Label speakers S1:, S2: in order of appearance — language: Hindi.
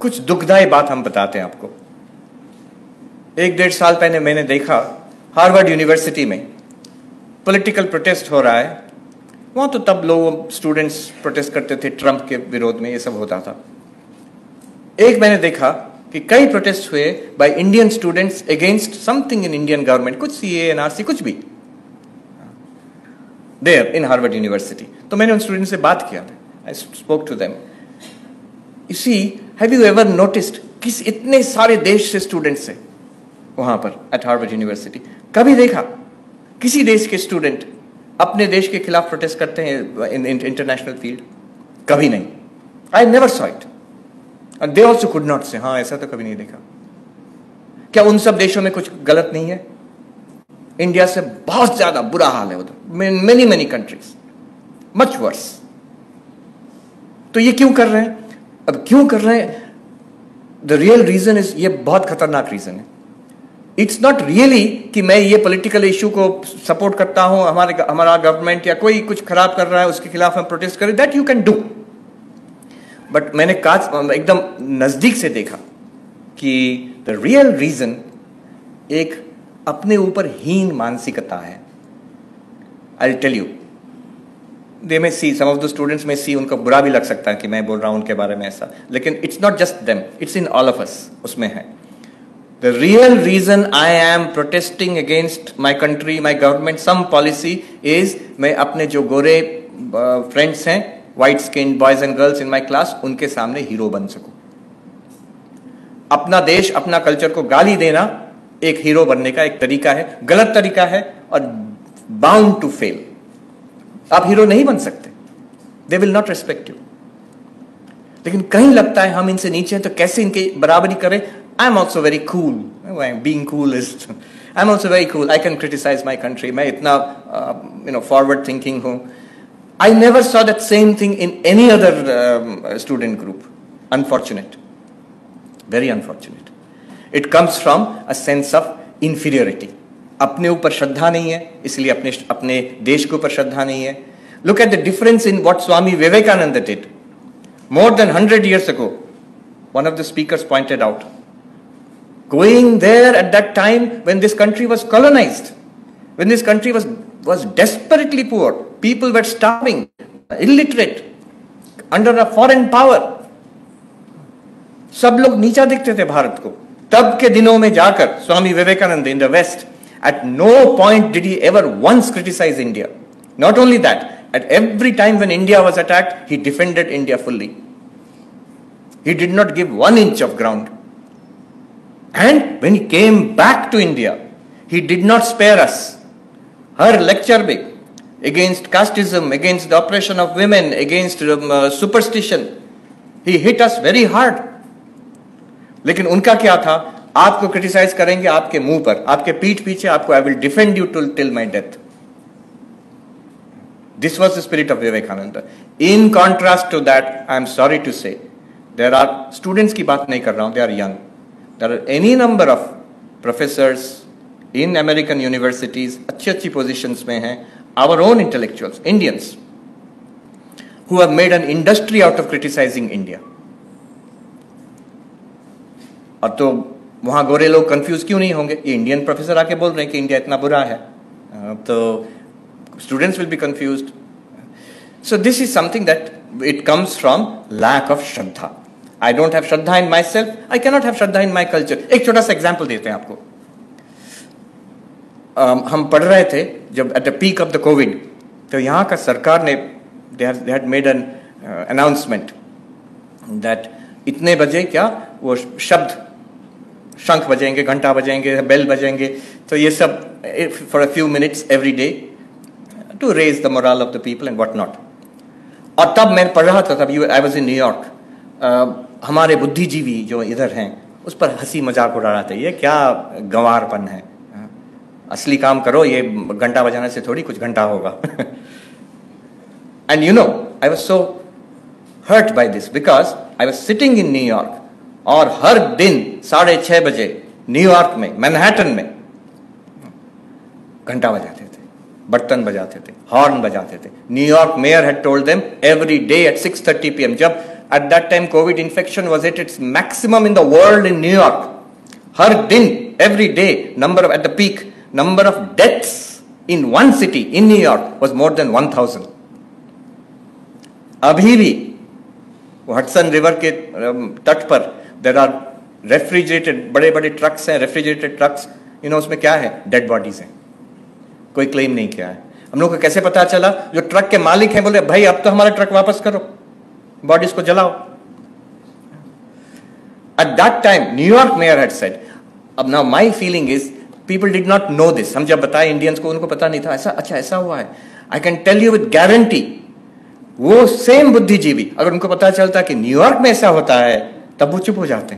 S1: कुछ दुखदाई बात हम बताते हैं आपको। 1-1.5 साल पहले मैंने देखा हार्वर्ड यूनिवर्सिटी में पॉलिटिकल प्रोटेस्ट हो रहा है। वहां तो तब लोग स्टूडेंट्स प्रोटेस्ट करते थे, ट्रंप के विरोध में ये सब होता था। एक मैंने देखा कि कई प्रोटेस्ट हुए by Indian students against something in Indian government, कुछ सीए एनआरसी कुछ भी, देयर इन हार्वर्ड यूनिवर्सिटी। तो मैंने उन स्टूडेंट से बात किया, I spoke to them. You see, have you ever noticed किस इतने सारे देश से स्टूडेंट्स है वहां पर एट हार्वर्ड यूनिवर्सिटी? कभी देखा किसी देश के स्टूडेंट अपने देश के खिलाफ प्रोटेस्ट करते हैं इन इंटरनेशनल फील्ड? कभी नहीं। I never saw it and they also could not से, हाँ ऐसा तो कभी नहीं देखा। क्या उन सब देशों में कुछ गलत नहीं है? इंडिया से बहुत ज्यादा बुरा हाल है उधर, many many countries much worse. तो ये क्यों कर रहे हैं? अब क्यों कर रहे हैं? द रियल रीजन इज, ये बहुत खतरनाक रीजन है। इट्स नॉट रियली कि मैं ये पॉलिटिकल इशू को सपोर्ट करता हूं, हमारा गवर्नमेंट या कोई कुछ खराब कर रहा है उसके खिलाफ हम प्रोटेस्ट करें, that you can do. But मैंने एकदम नजदीक से देखा कि द रियल रीजन एक अपने ऊपर हीन मानसिकता है। आई विल टेल यू, दे में सी, सम ऑफ द स्टूडेंट्स में सी, उनको बुरा भी लग सकता है कि मैं बोल रहा हूं उनके बारे में ऐसा, लेकिन it's not just them, it's in all of us, उसमें है। The real reason I am protesting against my country, my government, some policy is मैं अपने जो गोरे फ्रेंड्स हैं, white skinned boys and girls in my class, उनके सामने हीरो बन सकूं। अपना देश, अपना कल्चर को गाली देना एक हीरो बनने का एक तरीका है, गलत तरीका है और bound to fail। आप हीरो नहीं बन सकते, they will not respect you। लेकिन कहीं लगता है हम इनसे नीचे हैं तो कैसे इनकी बराबरी करें। I'm also very cool. Being cool is, I'm also very cool. I can criticize my country. मैं इतना forward thinking हूँ। I never saw that same thing in any other student group. Unfortunate, very unfortunate. It comes from a sense of inferiority. अपने ऊपर श्रद्धा नहीं है, इसलिए अपने देश के ऊपर श्रद्धा नहीं है। Look at the difference in what Swami Vivekananda did. More than 100 years ago, one of the speakers pointed out, going there at that time when this country was colonized, when this country was desperately poor, people were starving, illiterate, under a foreign power, सब लोग नीचा दिखते थे भारत को। तब के दिनों में जाकर Swami Vivekananda in the West, at no point did he ever once criticize India. Not only that, at every time when India was attacked, he defended India fully. He did not give 1 inch of ground. And when he came back to India, he did not spare us. Her lecture में against casteism, against the oppression of women, against superstition, he hit us very hard. लेकिन उनका क्या था? आपको क्रिटिसाइज करेंगे आपके मुंह पर, आपके पीठ पीछे, आपको I will defend you till my death. This was the spirit of Vivekananda. In contrast to that, I am sorry to say, there are students की बात नहीं कर रहा हूं, they are young. There are any number of professors in American universities, अच्छी positions में हैं, our own intellectuals, Indians, who have made an industry out of criticizing India. और तो वहां गोरे लोग कंफ्यूज क्यों नहीं होंगे? ये इंडियन प्रोफेसर आके बोल रहे हैं कि इंडिया इतना बुरा है, तो students will be confused. So this is something that it comes from lack of shraddha. I don't have Shraddha in myself. I cannot have Shraddha in my culture. एक छोटा सा एग्जाम्पल देते हैं आपको। हम पढ़ रहे थे जब at the peak of the COVID, तो यहाँ का सरकार ने they had made an announcement that इतने बजे क्या वो शब्द, शंख बजेंगे, घंटा बजेंगे, बेल बजेंगे, तो ये सब for a few minutes every day to raise the morale of the people and what not. और तब मैं पढ़ रहा था, तब I was in New York. हमारे बुद्धिजीवी जो इधर हैं उस पर हंसी मजाक उड़ा रहा था, ये क्या गंवारपन है, असली काम करो, ये घंटा बजाने से थोड़ी कुछ घंटा होगा। And you know, I was so hurt by this because I was sitting in New York, और हर दिन 6:30 बजे न्यूयॉर्क में, मैनहट्टन में घंटा बजाते थे, बर्तन बजाते थे, हॉर्न बजाते थे। New York mayor had told them every day at 6:30 PM, जब At that time, COVID infection was at its maximum in the world in New York. हर दिन, every day, at the peak, number of deaths in one city in New York was more than 1,000. अभी भी हडसन रिवर के तट पर there are refrigerated, बड़े बड़े ट्रक्स हैं, रेफ्रिजरेटेड ट्रक्स, उसमें क्या है? डेड बॉडीज हैं, कोई क्लेम नहीं किया है। हम लोग को कैसे पता चला? जो ट्रक के मालिक हैं बोले भाई अब तो हमारा ट्रक वापस करो, बॉडीज को जलाओ। At that time, New York mayor had said, अब now my feeling is people did not know this. हम जब बताए इंडियंस को, उनको पता नहीं था ऐसा, अच्छा ऐसा हुआ है। I can tell you with guarantee, वो सेम बुद्धिजीवी अगर उनको पता चलता कि न्यूयॉर्क में ऐसा होता है तब वो चुप हो जाते हैं।